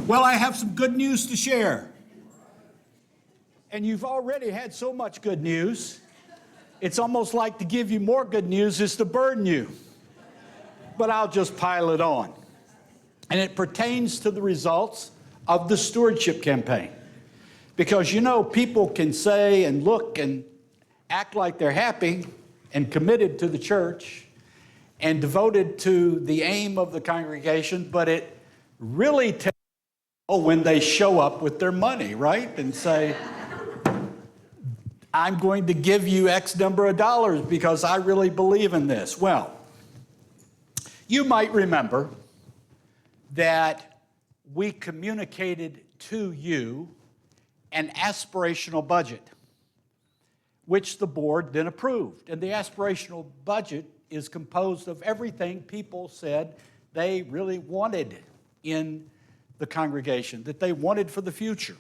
Well, I have some good news to share. And you've already had so much good news, it's almost like to give you more good news is to burden you. But I'll just pile it on. And it pertains to the results of the stewardship campaign. Because, you know, people can say and look and act like they're happy and committed to the church and devoted to the aim of the congregation, but it really takes when they show up with their money, right? And say, I'm going to give you X number of dollars because I really believe in this. Well, you might remember that we communicated to you an aspirational budget, which the board then approved. And the aspirational budget is composed of everything people said they really wanted in the congregation, that they wanted for the future.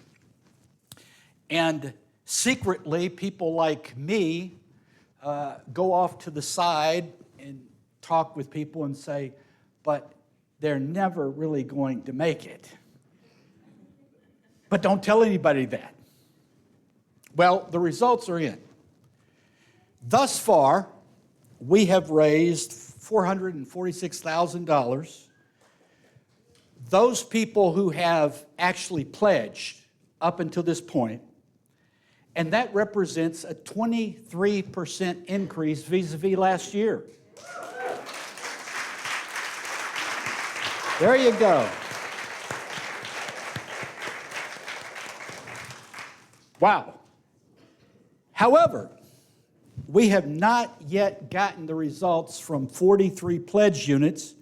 And secretly, people like me go off to the side and talk with people and say, but they're never really going to make it. But don't tell anybody that. Well, the results are in. Thus far, we have raised $446,000. Those people who have actually pledged up until this point, and that represents a 23% increase vis-a-vis last year. There you go. Wow. However, we have not yet gotten the results from 43 pledged units,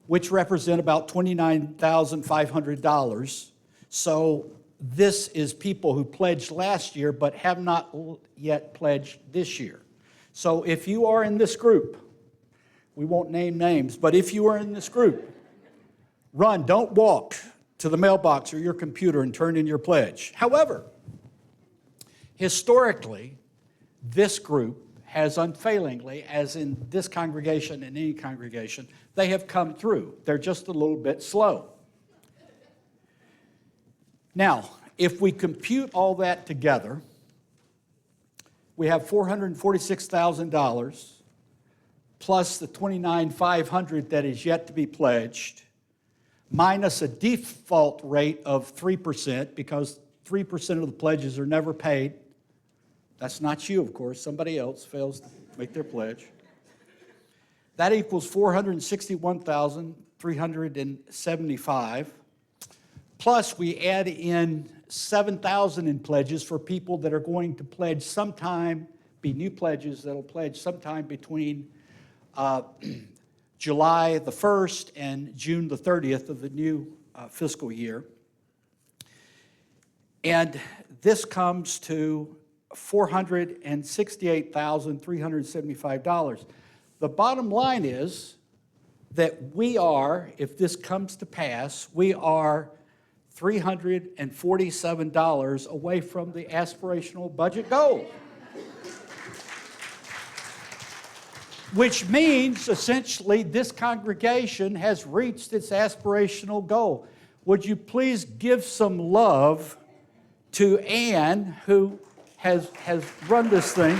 which represent about $29,500. So this is people who pledged last year but have not yet pledged this year. So if you are in this group, we won't name names, but if you are in this group, run, don't walk to the mailbox or your computer and turn in your pledge. However, historically, this group has unfailingly, as in this congregation and any congregation, they have come through. They're just a little bit slow. Now, if we compute all that together, we have $446,000 plus the $29,500 that is yet to be pledged, minus a default rate of 3%, because 3% of the pledges are never paid. That's not you, of course. Somebody else fails to make their pledge. That equals $461,375. Plus, we add in $7,000 in pledges for people that are going to pledge sometime, be new pledges that will pledge sometime between July the 1st and June the 30th of the new fiscal year. And this comes to $468,375. The bottom line is that we are, if this comes to pass, we are $347 away from the aspirational budget goal. Which means, essentially, this congregation has reached its aspirational goal. Would you please give some love to Ann, who has run this thing.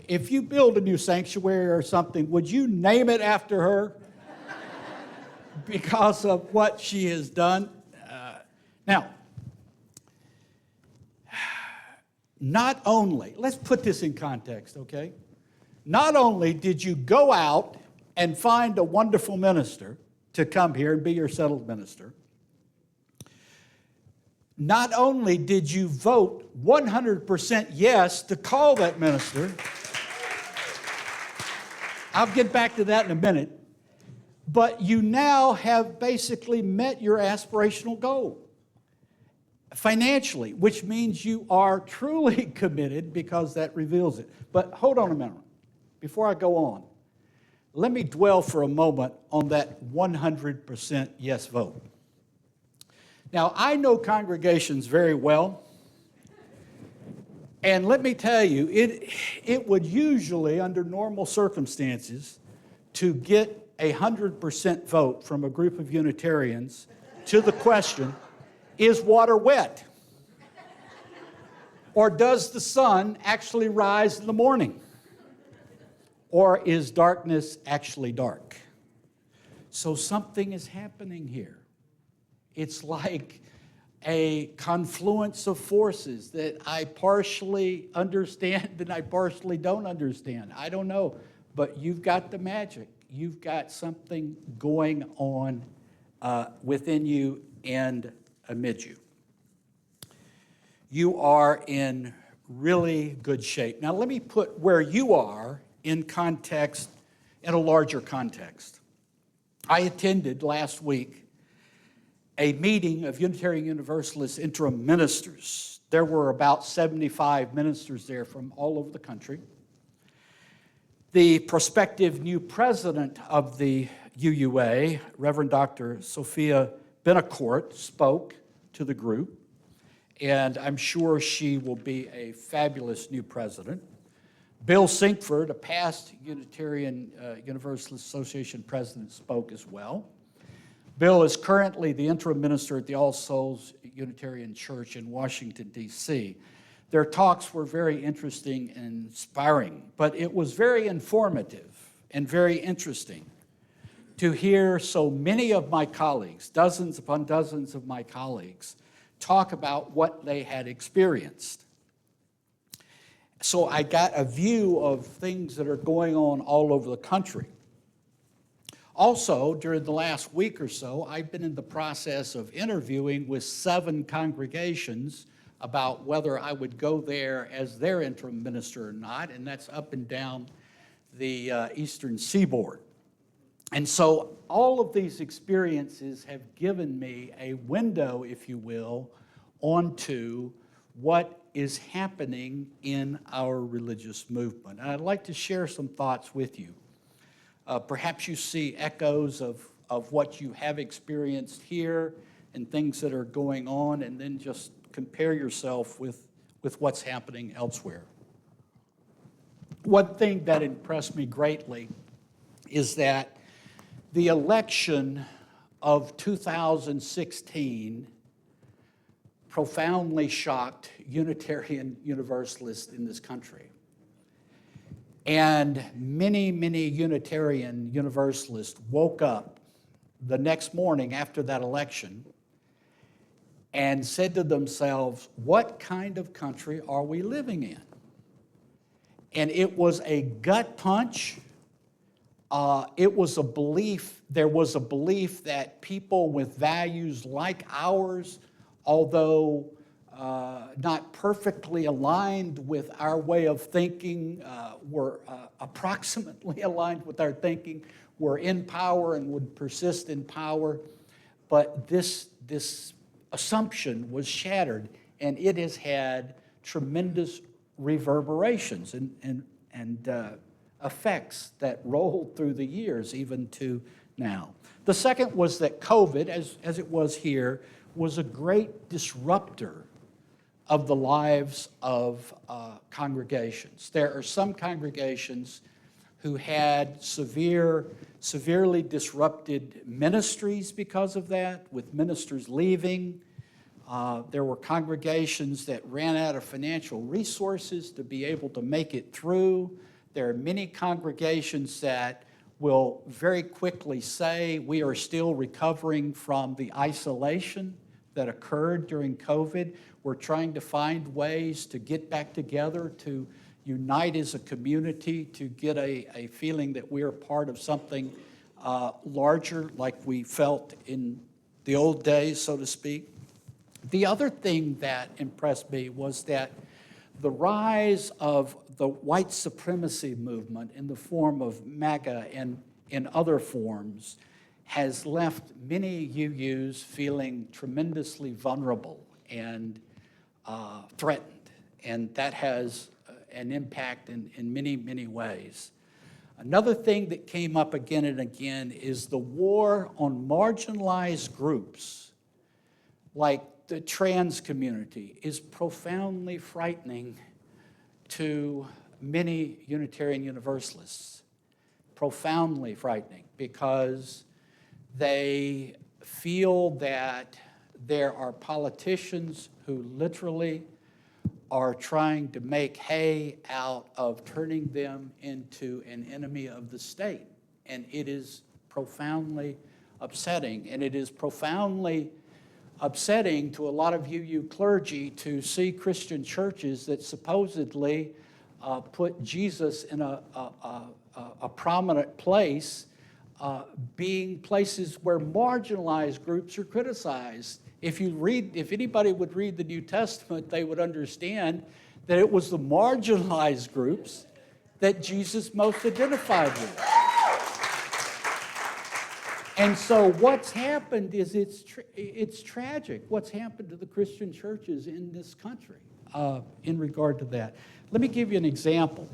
If you build a new sanctuary or something, would you name it after her? Because of what she has done. Now, not only, let's put this in context, okay? Not only did you go out and find a wonderful minister to come here and be your settled minister, not only did you vote 100% yes to call that minister, I'll get back to that in a minute, but you now have basically met your aspirational goal financially, which means you are truly committed because that reveals it. But hold on a minute. Before I go on, let me dwell for a moment on that 100% yes vote. Now, I know congregations very well, And let me tell you, it would usually, under normal circumstances, to get 100% vote from a group of Unitarians to the question, is water wet? Or does the sun actually rise in the morning? Or is darkness actually dark? So something is happening here. It's like a confluence of forces that I partially understand and I partially don't understand. I don't know, but you've got the magic. You've got something going on within you and amid you. You are in really good shape. Now let me put where you are in context, in a larger context. I attended last week a meeting of Unitarian Universalist Interim Ministers. There were about 75 ministers there from all over the country. The prospective new president of the UUA, Reverend Dr. Sophia Benacourt, spoke to the group, and I'm sure she will be a fabulous new president. Bill Sinkford, a past Unitarian Universalist Association president, spoke as well. Bill is currently the interim minister at the All Souls Unitarian Church in Washington, D.C. Their talks were very interesting and inspiring, but it was very informative and very interesting to hear so many of my colleagues, dozens upon dozens of my colleagues, talk about what they had experienced. So I got a view of things that are going on all over the country. Also, during the last week or so, I've been in the process of interviewing with 7 congregations about whether I would go there as their interim minister or not, and that's up and down the eastern seaboard. And so all of these experiences have given me a window, if you will, onto what is happening in our religious movement. And I'd like to share some thoughts with you. Perhaps you see echoes of what you have experienced here and things that are going on, and then just compare yourself with what's happening elsewhere. One thing that impressed me greatly is that the election of 2016 profoundly shocked Unitarian Universalists in this country. And many, many Unitarian Universalists woke up the next morning after that election and said to themselves, what kind of country are we living in? And it was a gut punch. It was a belief, there was a belief that people with values like ours, although not perfectly aligned with our way of thinking, were approximately aligned with our thinking, were in power and would persist in power. But this assumption was shattered, and it has had tremendous reverberations and effects that rolled through the years, even to now. The second was that COVID, as it was here, was a great disruptor of the lives of congregations. There are some congregations who had severely disrupted ministries because of that, with ministers leaving. There were congregations that ran out of financial resources to be able to make it through. There are many congregations that will very quickly say we are still recovering from the isolation that occurred during COVID. We're trying to find ways to get back together, to unite as a community, to get a feeling that we are part of something larger, like we felt in the old days, so to speak. The other thing that impressed me was that the rise of the white supremacy movement in the form of MAGA and in other forms has left many UUs feeling tremendously vulnerable and threatened. And that has an impact in many, many ways. Another thing that came up again and again is the war on marginalized groups, like the trans community, is profoundly frightening to many Unitarian Universalists. Profoundly frightening, because they feel that there are politicians who literally are trying to make hay out of turning them into an enemy of the state. And it is profoundly upsetting. And it is profoundly upsetting to a lot of UU clergy to see Christian churches that supposedly put Jesus in a prominent place, being places where marginalized groups are criticized. If anybody would read the New Testament, they would understand that it was the marginalized groups that Jesus most identified with. And so what's happened is it's tragic what's happened to the Christian churches in this country in regard to that. Let me give you an example.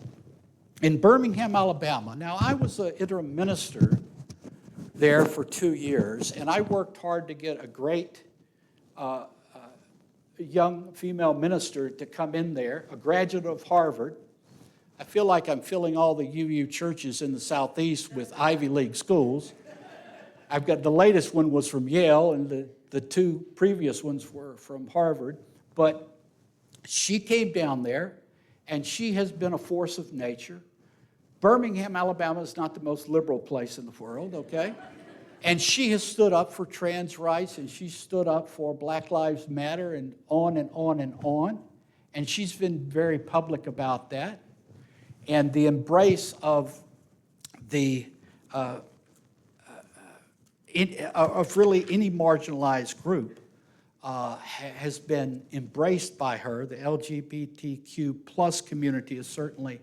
In Birmingham, Alabama, now I was an interim minister there for 2 years, and I worked hard to get a great young female minister to come in there, a graduate of Harvard. I feel like I'm filling all the UU churches in the Southeast with Ivy League schools. I've got the latest one was from Yale, and the two previous ones were from Harvard. But she came down there, and she has been a force of nature. Birmingham, Alabama is not the most liberal place in the world, okay? And she has stood up for trans rights, and she stood up for Black Lives Matter, and on and on and on. And she's been very public about that. And the embrace of of really any marginalized group has been embraced by her. The LGBTQ plus community is certainly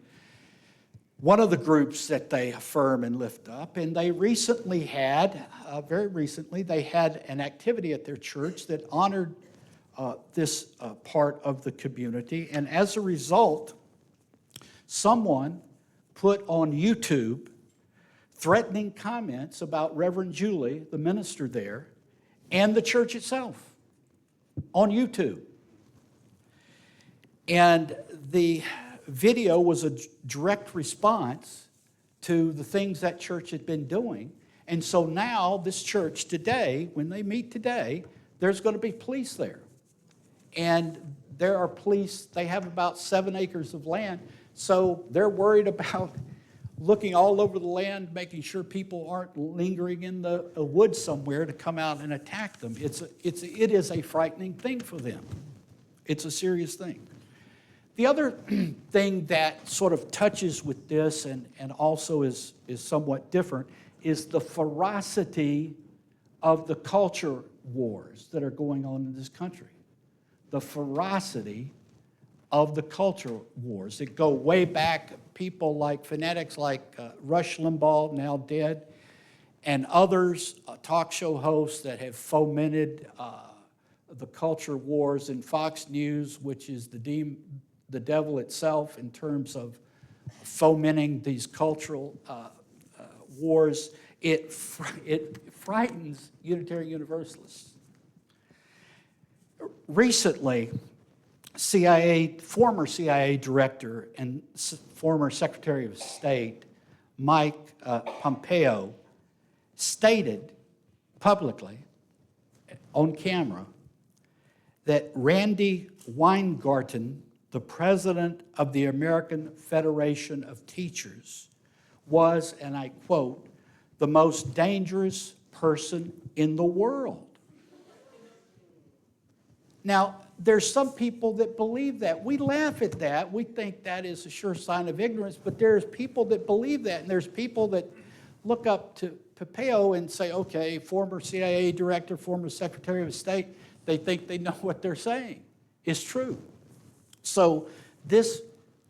one of the groups that they affirm and lift up. And they recently had, very recently, they had an activity at their church that honored this part of the community. And as a result, someone put on YouTube threatening comments about Reverend Julie, the minister there, and the church itself on YouTube. And the video was a direct response to the things that church had been doing. And so now this church today, when they meet today, there's going to be police there. And there are police, they have about 7 acres of land, so they're worried about looking all over the land, making sure people aren't lingering in the woods somewhere to come out and attack them. It is a frightening thing for them. It's a serious thing. The other thing that sort of touches with this and also is somewhat different is the ferocity of the culture wars that are going on in this country. The ferocity of the culture wars that go way back, people like fanatics like Rush Limbaugh, now dead, and others, talk show hosts that have fomented the culture wars, in Fox News, which is the devil itself in terms of fomenting these cultural wars. It frightens Unitarian Universalists. Recently, former CIA director and former Secretary of State Mike Pompeo stated publicly on camera that Randy Weingarten, the president of the American Federation of Teachers, was, and I quote, the most dangerous person in the world. Now, there's some people that believe that. We laugh at that. We think that is a sure sign of ignorance, but there's people that believe that, and there's people that look up to Pompeo and say, okay, former CIA director, former Secretary of State, they think they know what they're saying. It's true. So this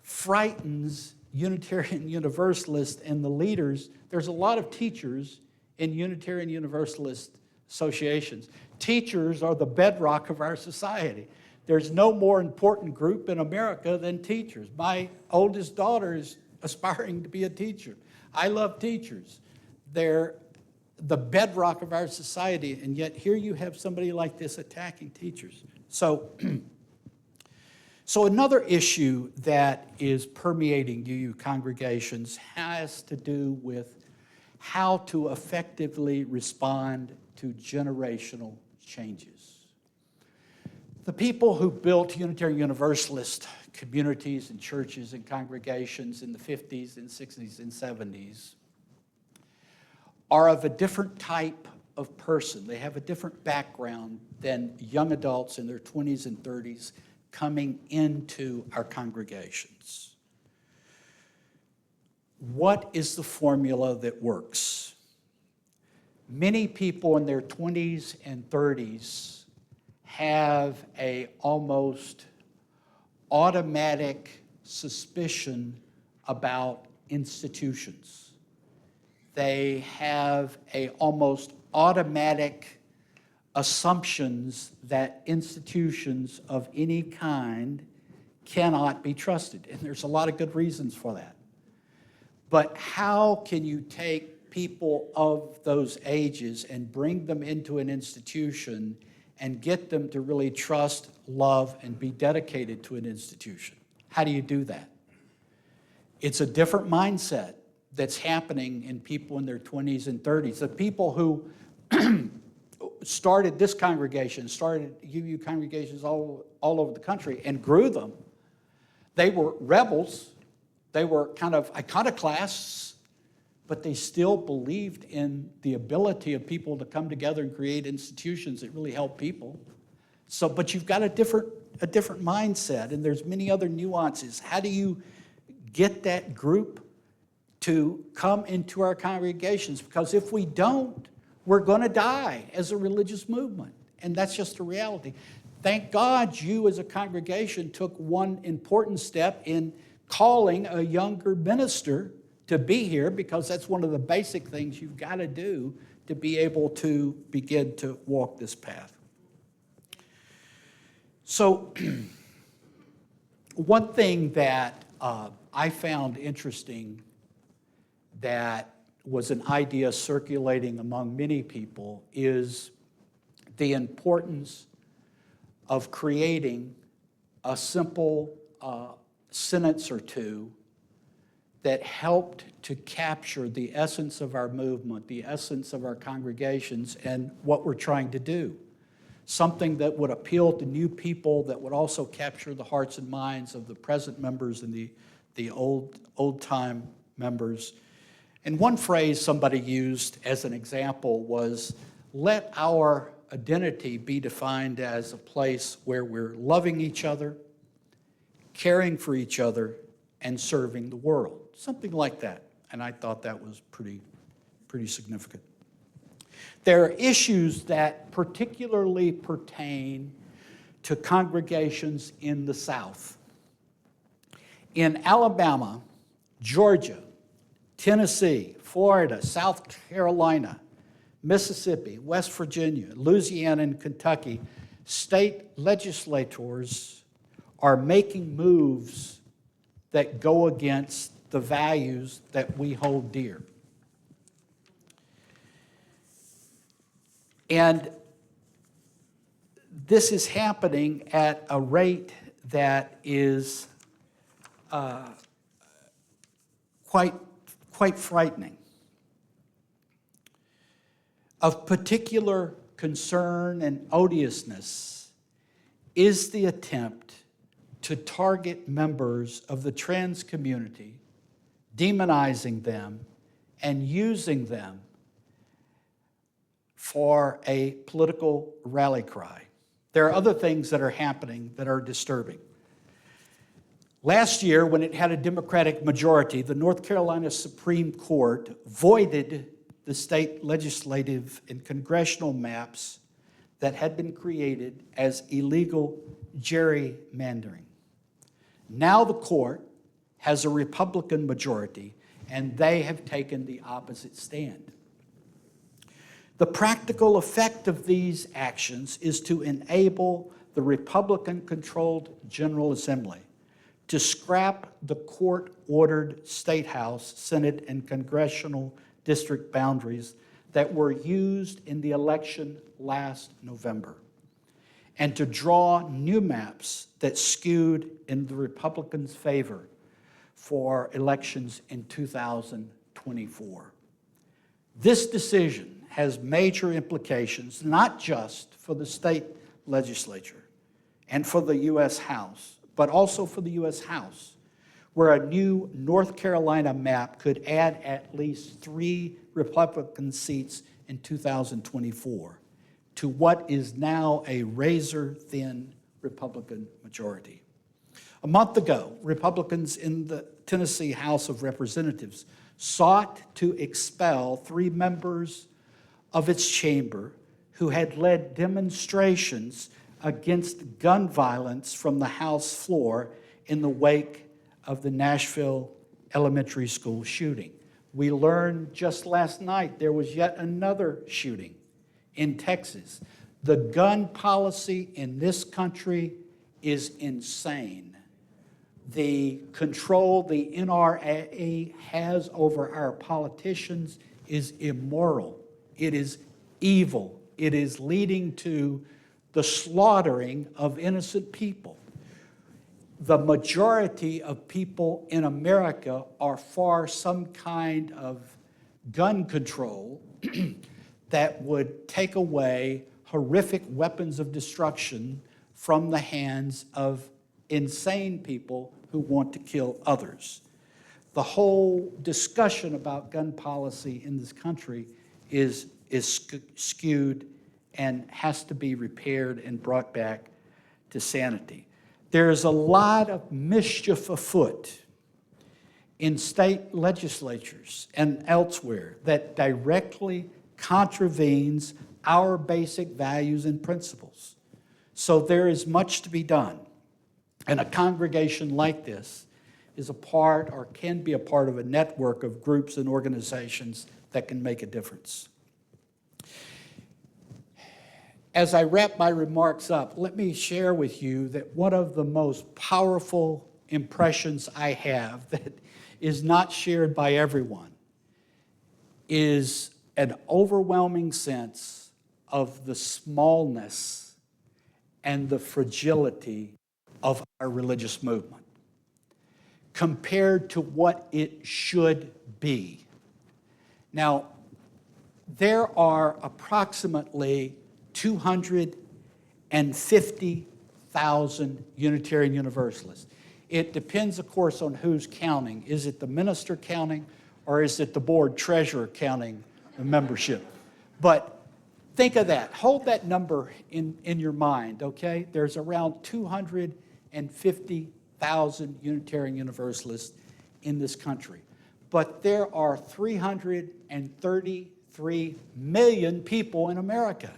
frightens Unitarian Universalists and the leaders. There's a lot of teachers in Unitarian Universalist associations. Teachers are the bedrock of our society. There's no more important group in America than teachers. My oldest daughter is aspiring to be a teacher. I love teachers. They're the bedrock of our society, and yet here you have somebody like this attacking teachers. So So another issue that is permeating UU congregations has to do with how to effectively respond to generational changes. The people who built Unitarian Universalist communities and churches and congregations in the 50s and 60s and 70s are of a different type of person. They have a different background than young adults in their 20s and 30s coming into our congregations. What is the formula that works? Many people in their 20s and 30s have an almost automatic suspicion about institutions. They have an almost automatic assumptions that institutions of any kind cannot be trusted. And there's a lot of good reasons for that. But how can you take people of those ages and bring them into an institution and get them to really trust, love, and be dedicated to an institution? How do you do that? It's a different mindset that's happening in people in their 20s and 30s. The people who started this congregation, started UU congregations all over the country and grew them, they were rebels, they were kind of iconoclasts, but they still believed in the ability of people to come together and create institutions that really help people. So, but you've got a different mindset, and there's many other nuances. How do you get that group to come into our congregations? Because if we don't, we're going to die as a religious movement, and that's just a reality. Thank God you as a congregation took one important step in calling a younger minister to be here, because that's one of the basic things you've got to do to be able to begin to walk this path. So one thing that I found interesting that was an idea circulating among many people is the importance of creating a simple sentence or two that helped to capture the essence of our movement, the essence of our congregations, and what we're trying to do. Something that would appeal to new people, that would also capture the hearts and minds of the present members and the old-time members. And one phrase somebody used as an example was, let our identity be defined as a place where we're loving each other, caring for each other, and serving the world. Something like that. And I thought that was pretty significant. There are issues that particularly pertain to congregations in the South. In Alabama, Georgia, Tennessee, Florida, South Carolina, Mississippi, West Virginia, Louisiana, and Kentucky, state legislators are making moves that go against the values that we hold dear. And this is happening at a rate that is quite frightening. Of particular concern and odiousness is the attempt to target members of the trans community, demonizing them and using them for a political rally cry. There are other things that are happening that are disturbing. Last year, when it had a Democratic majority, the North Carolina Supreme Court voided the state legislative and congressional maps that had been created as illegal gerrymandering. Now the court has a Republican majority, and they have taken the opposite stand. The practical effect of these actions is to enable the Republican-controlled General Assembly to scrap the court-ordered State House, Senate, and congressional district boundaries that were used in the election last November. and to draw new maps that skewed in the Republicans' favor for elections in 2024. This decision has major implications, not just for the state legislature and for the U.S. House, but also for the U.S. House, where a new North Carolina map could add at least 3 Republican seats in 2024 to what is now a razor-thin Republican majority. A month ago, Republicans in the Tennessee House of Representatives sought to expel 3 members of its chamber who had led demonstrations against gun violence from the House floor in the wake of the Nashville elementary school shooting. We learned just last night there was yet another shooting in Texas. The gun policy in this country is insane. The control the NRA has over our politicians is immoral. It is evil. It is leading to the slaughtering of innocent people. The majority of people in America are for some kind of gun control that would take away horrific weapons of destruction from the hands of insane people who want to kill others. The whole discussion about gun policy in this country is skewed and has to be repaired and brought back to sanity. There's a lot of mischief afoot in state legislatures and elsewhere that directly contravenes our basic values and principles. So there is much to be done. And a congregation like this is a part or can be a part of a network of groups and organizations that can make a difference. As I wrap my remarks up, let me share with you that one of the most powerful impressions I have that is not shared by everyone is an overwhelming sense of the smallness and the fragility of our religious movement compared to what it should be. Now, there are approximately 250,000 Unitarian Universalists. It depends, of course, on who's counting. Is it the minister counting, or is it the board treasurer counting the membership? But think of that. Hold that number in your mind, okay? There's around 250,000 Unitarian Universalists in this country. But there are 333 million people in America.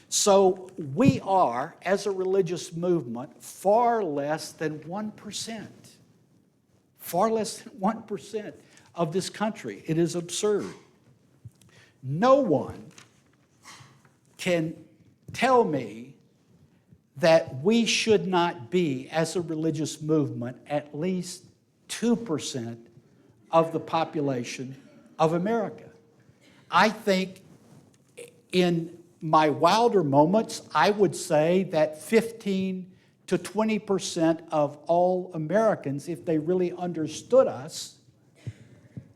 So we are, as a religious movement, far less than 1%. Far less than 1% of this country. It is absurd. No one can tell me that we should not be, as a religious movement, at least 2% of the population of America. I think in my wilder moments, I would say that 15 to 20% of all Americans, if they really understood us,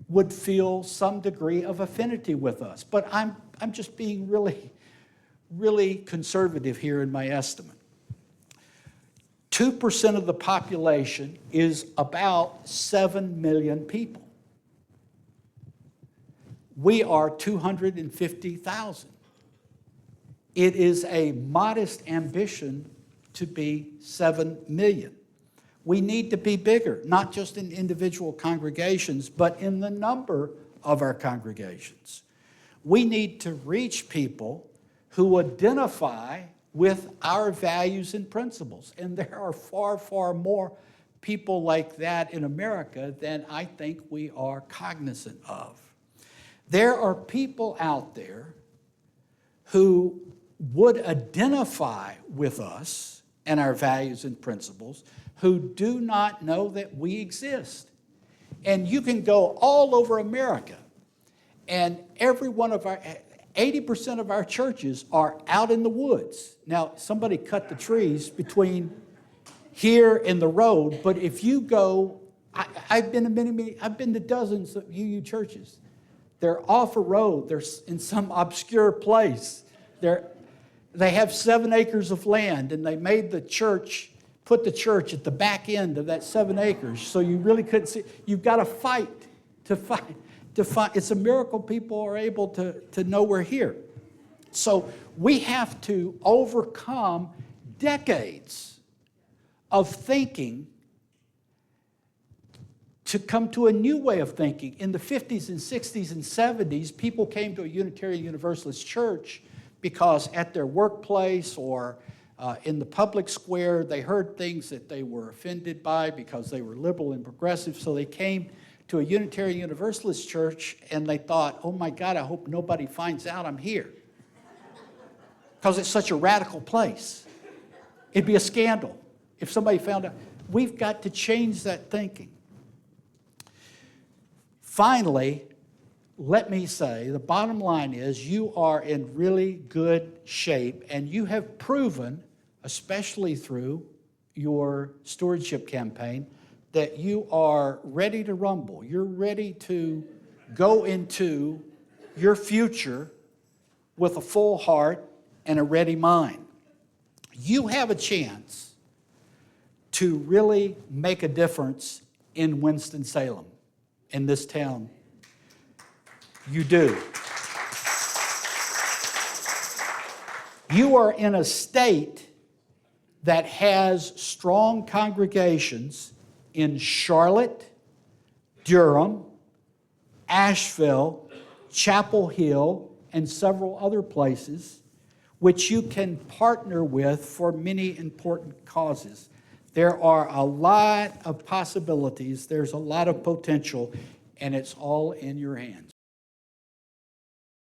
would feel some degree of affinity with us. But I'm just being really conservative here in my estimate. 2% of the population is about 7 million people. We are 250,000. It is a modest ambition to be 7 million. We need to be bigger, not just in individual congregations, but in the number of our congregations. We need to reach people who identify with our values and principles. And there are far, far more people like that in America than I think we are cognizant of. There are people out there who would identify with us and our values and principles who do not know that we exist. And you can go all over America, and every one of 80% of our churches are out in the woods. Now, somebody cut the trees between here and the road, but if you go, I've been to I've been to dozens of UU churches. They're off a road. They're in some obscure place. They have 7 acres of land, and they made the church, put the church at the back end of that 7 acres, so you really couldn't see. You've got to fight. It's a miracle people are able to know we're here. So we have to overcome decades of thinking to come to a new way of thinking. In the 50s and 60s and 70s, people came to a Unitarian Universalist church because at their workplace or in the public square, they heard things that they were offended by because they were liberal and progressive. So they came to a Unitarian Universalist church and they thought, oh my God, I hope nobody finds out I'm here. Because it's such a radical place. It'd be a scandal if somebody found out. We've got to change that thinking. Finally, let me say, the bottom line is you are in really good shape, and you have proven, especially through your stewardship campaign, that you are ready to rumble. You're ready to go into your future with a full heart and a ready mind. You have a chance to really make a difference in Winston-Salem, in this town. You do. You are in a state that has strong congregations in Charlotte, Durham, Asheville, Chapel Hill, and several other places, which you can partner with for many important causes. There are a lot of possibilities, there's a lot of potential, and it's all in your hands.